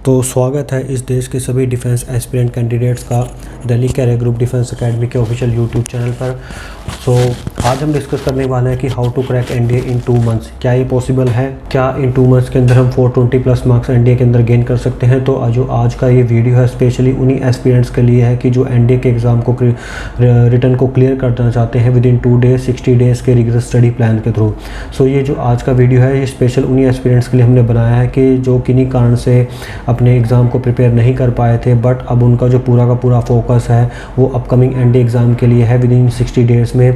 तो स्वागत है इस देश के सभी डिफेंस एस्पिरेंट कैंडिडेट्स का Delhi career group defence academy के ऑफिशियल यूट्यूब चैनल पर। आज हम डिस्कस करने वाले हैं कि how to crack NDA in 2 months. क्या ये पॉसिबल है? क्या इन 2 मंथ्स के अंदर हम 420 प्लस मार्क्स एनडीए के अंदर गेन कर सकते हैं? तो जो आज का ये वीडियो है स्पेशली उन्हीं एस्पिरेंट्स के लिए है कि जो एनडीए के एग्ज़ाम को रिटर्न को क्लियर करना चाहते हैं विद इन 2 डेज 60 डेज़ के रिगरस स्टडी प्लान के थ्रू। ये जो आज का वीडियो है ये स्पेशल उन्हीं एस्पिरेंट्स के लिए हमने बनाया है कि जो किन्हीं कारण से अपने एग्ज़ाम को प्रिपेयर नहीं कर पाए थे, बट अब उनका जो पूरा का पूरा फोकस है वो अपकमिंग एनडीए एग्ज़ाम के लिए है विद इन 60 डेज़ में।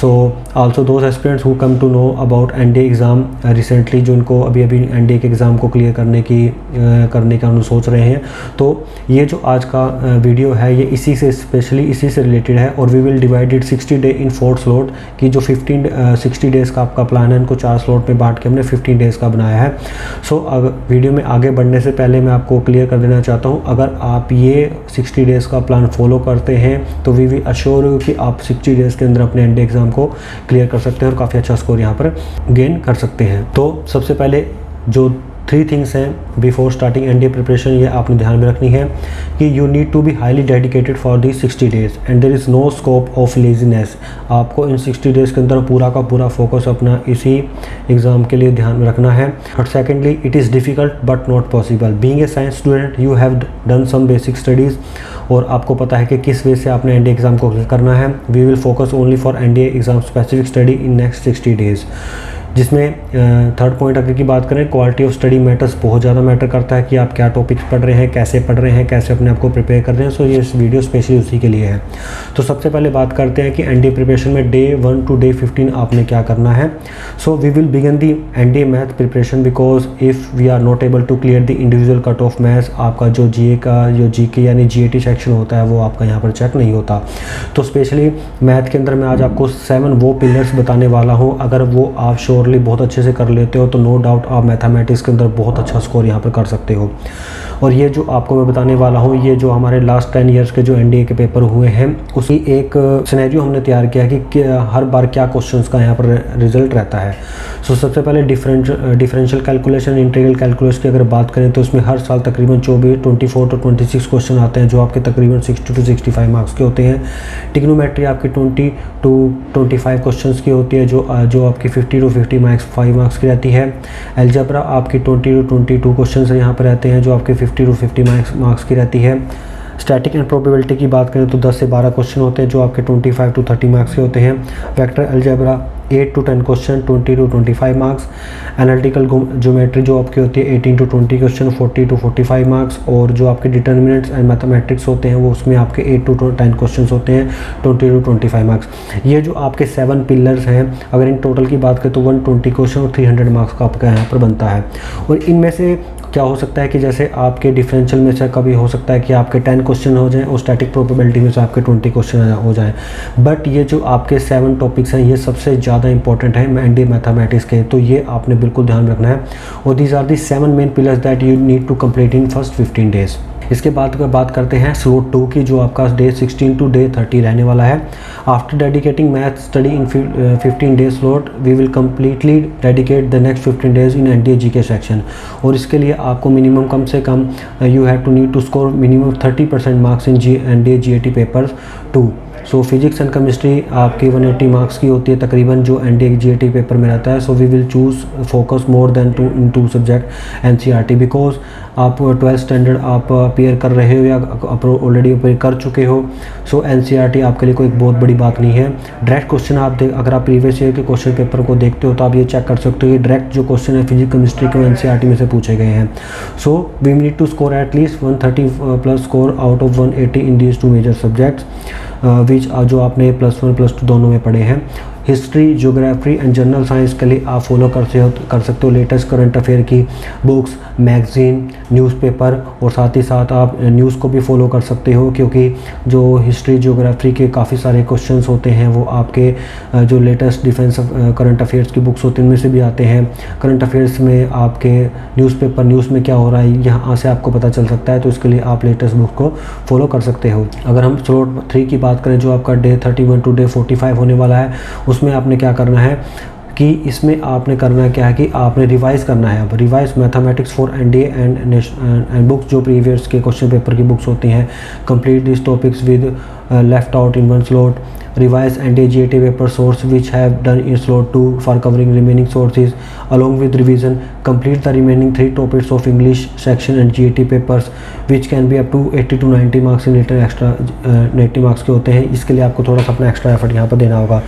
Also those aspirants who come to know about NDA exam recently, जो उनको अभी एनडीए के एग्ज़ाम को क्लियर करने का सोच रहे हैं, तो ये जो आज का वीडियो है ये इसी से स्पेशली इसी से रिलेटेड है। और we will divide it 60 day in 4 slot की जो 60 डेज़ का आपका प्लान है, इनको 4 स्लॉट में बांट के हमने 15 डेज़ का बनाया है। अगर वीडियो में आगे बढ़ने से पहले मैं आपको क्लियर कर देना चाहता हूं, अगर आप ये 60 डेज़ का प्लान फॉलो करते हैं तो वी विल अश्योर यू कि आप 60 डेज़ के अंदर अपने एनडीए एग्ज़ाम को क्लियर कर सकते हैं और काफ़ी अच्छा स्कोर यहाँ पर गेन कर सकते हैं। तो सबसे पहले जो 3 थिंग्स हैं बिफोर स्टार्टिंग एनडीए प्रिपरेशन, ये आपने ध्यान में रखनी है कि you need to be highly dedicated for the 60 days and there is no scope of laziness. आपको इन 60 डेज़ के अंदर पूरा का पूरा फोकस अपना इसी एग्ज़ाम के लिए ध्यान में रखना है। और secondly, it is difficult but not possible. Being a science student you have done some basic studies और आपको पता है कि किस वे से आपने एनडीए एग्ज़ाम को करना है। We will focus only for NDA exam specific study in next 60 days, जिसमें थर्ड पॉइंट अगर की बात करें, क्वालिटी ऑफ स्टडी मैटर्स। बहुत ज़्यादा मैटर करता है कि आप क्या टॉपिक्स पढ़ रहे हैं, कैसे पढ़ रहे हैं, कैसे अपने आप को प्रिपेयर कर रहे हैं। ये इस वीडियो स्पेशली उसी के लिए है। तो सबसे पहले बात करते हैं कि एनडीए प्रिपरेशन में डे 1 टू डे 15 आपने क्या करना है। We will begin the NDA math preparation because if we are not able to clear the individual cut off maths, आपका जो जीके यानी जीएटी सेक्शन होता है वो आपका यहाँ पर चेक नहीं होता। तो स्पेशली मैथ के अंदर मैं आज आपको 7 वो पिलर्स बताने वाला हूँ। अगर वो आप श्योरली बहुत अच्छे से कर लेते हो तो नो डाउट आप मैथमेटिक्स के अंदर बहुत अच्छा स्कोर यहाँ पर कर सकते हो। और ये जो आपको मैं बताने वाला हूँ, ये जो हमारे लास्ट 10 ईयर्स के जो एनडीए के पेपर हुए हैं उसी एक सिनेरियो हमने तैयार किया कि हर बार क्या क्वेश्चंस का यहाँ पर रिजल्ट रहता है। सबसे पहले डिफरेंशियल कैलकुलेशन, इंटीग्रल कैलकुलस की अगर बात करें तो उसमें हर साल तकरीबन 24 to 26 क्वेश्चन आते हैं जो आपके तकरीबन 60 to 65 मार्क्स के होते हैं। ट्रिग्नोमेट्री आपकी 20 to 25 क्वेश्चन की होती है जो आपकी 50 to 55 मार्क्स की रहती है। अलजेब्रा आपकी 20 to 22 क्वेश्चन यहाँ पर रहते हैं जो आपके 50 to 50 मार्क्स की रहती है। स्टैटिक एंड प्रोबेबिलिटी की बात करें तो 10 से 12 क्वेश्चन होते हैं जो आपके 25 to 30 मार्क्स के होते हैं। Vector algebra 8 to 10 question 20 to 25 marks. Analytical geometry जो आपकी होती है 18 to 20 क्वेश्चन 40 to 45 मार्क्स। और जो आपके डिटर्मिनेंट्स एंड मैथमेटिक्स होते हैं वो उसमें आपके 8 to 10 क्वेश्चन होते हैं 20 to 25 मार्क्स। ये जो आपके 7 पिलर्स हैं, अगर इन टोटल की बात करें तो 120 क्वेश्चन और 300 मार्क्स का आपका यहाँ पर बनता है। और इनमें से क्या हो सकता है कि जैसे आपके डिफरेंशियल में से कभी हो सकता है कि आपके 10 क्वेश्चन हो जाएं और स्टैटिक प्रोबेबिलिटी में से आपके 20 क्वेश्चन हो जाएं, बट ये जो आपके 7 टॉपिक्स हैं ये सबसे ज़्यादा इंपॉर्टेंट है एनडीए मैथमेटिक्स के, तो ये आपने बिल्कुल ध्यान रखना है। और these are the 7 main pillars that you need to complete in first 15 days. इसके बाद बात करते हैं स्लॉट 2 की, जो आपका डे 16 to डे 30 रहने वाला है। After dedicating math study in 15 days slot we will completely dedicate the next 15 days in NDA GK section. और इसके लिए आपको मिनिमम कम से कम you have to need to score minimum 30% marks in NDA GAT papers 2। Physics and chemistry आपकी 180 marks की होती है तकरीबन जो एनडीए जीएटी पेपर में रहता है। We will choose focus more than in 2 subject NCERT because आप 12th स्टैंडर्ड आप अपेयर कर रहे हो या ऑलरेडी अपेयर कर चुके हो। एनसीईआरटी आपके लिए कोई बहुत बड़ी बात नहीं है। डायरेक्ट क्वेश्चन अगर आप प्रीवियस ईयर के क्वेश्चन पेपर को देखते हो तो आप ये चेक कर सकते हो कि डायरेक्ट जो क्वेश्चन है फिजिक्स केमिस्ट्री के एनसीईआरटी में से पूछे गए हैं। We need to score at least 130 plus score out of 180 in these 2 major subjects which जो आपने +1 +2 दोनों में पढ़े हैं। History, geography and general science के लिए आप फॉलो कर सकते हो लेटेस्ट करंट अफेयर की बुक्स, मैगज़ीन, न्यूज़पेपर, और साथ ही साथ आप न्यूज़ को भी फॉलो कर सकते हो क्योंकि जो हिस्ट्री ज्योग्राफी के काफ़ी सारे क्वेश्चंस होते हैं वो आपके जो लेटेस्ट डिफेंस करंट अफेयर्स की बुक्स होती हैं उनमें से भी आते हैं। करंट अफेयर्स में आपके न्यूज़पेपर, न्यूज़ में क्या हो रहा है यहाँ से आपको पता चल सकता है, तो इसके लिए आप लेटेस्ट बुक को फॉलो कर सकते हो। अगर हम स्लॉट 3 की बात करें जो आपका डे 31 to डे 45 होने वाला है, उसमें आपने क्या करना है कि इसमें आपने करना क्या है कि आपने रिवाइज़ करना है। अब revise mathematics for NDA and books जो प्रीवियस के क्वेश्चन पेपर की बुक्स होती हैं, complete this topics with left out in one slot, revise NDA GAT paper source which have done in slot 2 for covering remaining sources along with revision, complete the remaining 3 topics of English section and GAT papers which can be up to 80 to 90 marks in written extra 90 marks के होते हैं। इसके लिए आपको थोड़ा सा अपना extra effort यहाँ पर देना होगा।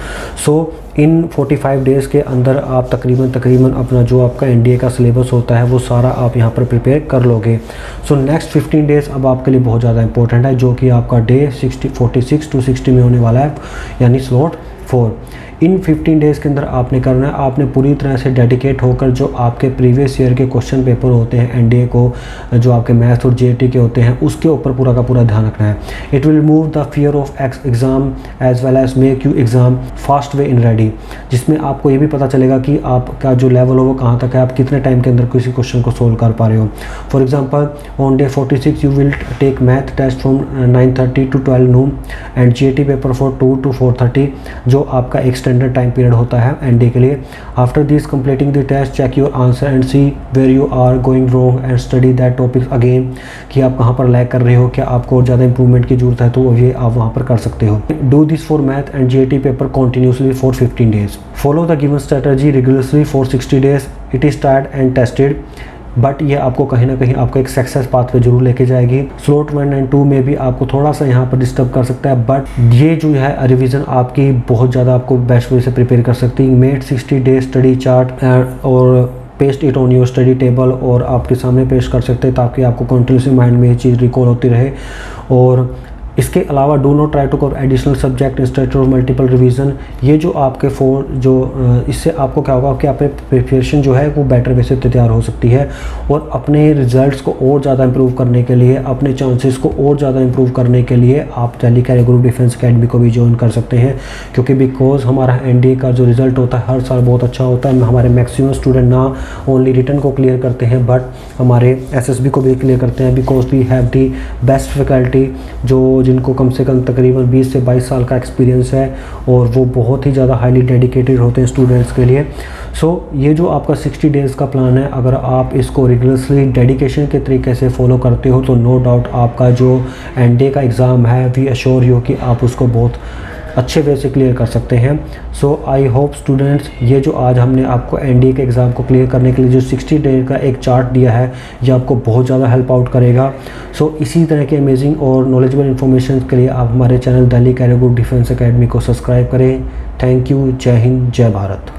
सो इन 45 डेज़ के अंदर आप तकरीबन अपना जो आपका एनडीए का सिलेबस होता है वो सारा आप यहाँ पर प्रिपेयर कर लोगे। सो नेक्स्ट 15 डेज़ अब आपके लिए बहुत ज़्यादा इंपॉर्टेंट है, जो कि आपका डे 46 to 60 में होने वाला है, यानी स्लॉट 4। इन 15 डेज़ के अंदर आपने करना है, आपने पूरी तरह से डेडिकेट होकर जो आपके प्रीवियस ईयर के क्वेश्चन पेपर होते हैं एनडीए को, जो आपके मैथ्स और जीएटी के होते हैं, उसके ऊपर पूरा का पूरा ध्यान रखना है। It will remove the fear of exam as well as make you exam fast way in ready, जिसमें आपको ये भी पता चलेगा कि आपका जो लेवल हो वो कहाँ तक है, आप कितने टाइम के अंदर किसी क्वेश्चन को सोल्व कर पा रहे हो। For example on day 46 you will take math test from 9:30 to 12 noon and GAT paper for 2 to 4:30, जो आपका एक स्टैंडर्ड टाइम पीरियड होता है एनडीए के लिए। After this completing the test check your answer and see where you are going wrong and study that topic again, कि आप कहाँ पर लैग कर रहे हो, क्या आपको और ज़्यादा इंप्रूवमेंट की जरूरत है, तो ये आप वहाँ पर कर सकते हो। Do this for math and GAT paper continuously for 15 days. Follow the given strategy regularly for 60 days. It is tried and tested, but ये आपको कहीं ना कहीं आपको एक सक्सेस पाथ पे जरूर लेके जाएगी। स्लॉट 1 और 2 में भी आपको थोड़ा सा यहाँ पर डिस्टर्ब कर सकता है, बट ये जो है रिवीजन आपकी बहुत ज़्यादा आपको बेस्ट वे से प्रिपेयर कर सकती है। मेड 60 डे स्टडी चार्ट और paste it on your study table, और आपके सामने पेश कर सकते हैं ताकि आपको कंटिन्यूसली माइंड में ये चीज़ रिकॉल होती रहे। और इसके अलावा do not try to cover additional subject instead of multiple revision. ये जो आपके इससे आपको क्या होगा कि आपकी प्रिपरेशन जो है वो बेटर वे से तैयार हो सकती है, और अपने रिजल्ट्स को और ज़्यादा इंप्रूव करने के लिए, अपने चांसेस को और ज़्यादा इंप्रूव करने के लिए आप Delhi career group Defence Academy को भी ज्वाइन कर सकते हैं। क्योंकि बिकॉज हमारा एनडीए का जो रिज़ल्ट होता है हर साल बहुत अच्छा होता है। हमारे मैक्सिमम स्टूडेंट ना ओनली रिटन को क्लियर करते हैं बट हमारे एसएसबी को भी क्लियर करते हैं, because we have the best faculty जो जिनको कम से कम तकरीबन 20 से 22 साल का एक्सपीरियंस है, और वो बहुत ही ज़्यादा हाईली डेडिकेटेड होते हैं स्टूडेंट्स के लिए। सो ये जो आपका 60 डेज़ का प्लान है, अगर आप इसको रिगुलरली डेडिकेशन के तरीके से फॉलो करते हो तो नो डाउट आपका जो एनडीए का एग्ज़ाम है वी अश्योर यू कि आप उसको बहुत अच्छे वे से क्लियर कर सकते हैं। सो आई होप स्टूडेंट्स, ये जो आज हमने आपको एनडीए के एग्ज़ाम को क्लियर करने के लिए जो 60 डे का एक चार्ट दिया है, ये आपको बहुत ज़्यादा हेल्प आउट करेगा। सो इसी तरह के अमेजिंग और नॉलेजेबल इन्फॉर्मेशन के लिए आप हमारे channel Delhi career group Defence Academy को सब्सक्राइब करें। Thank you. जय हिंद, जय भारत।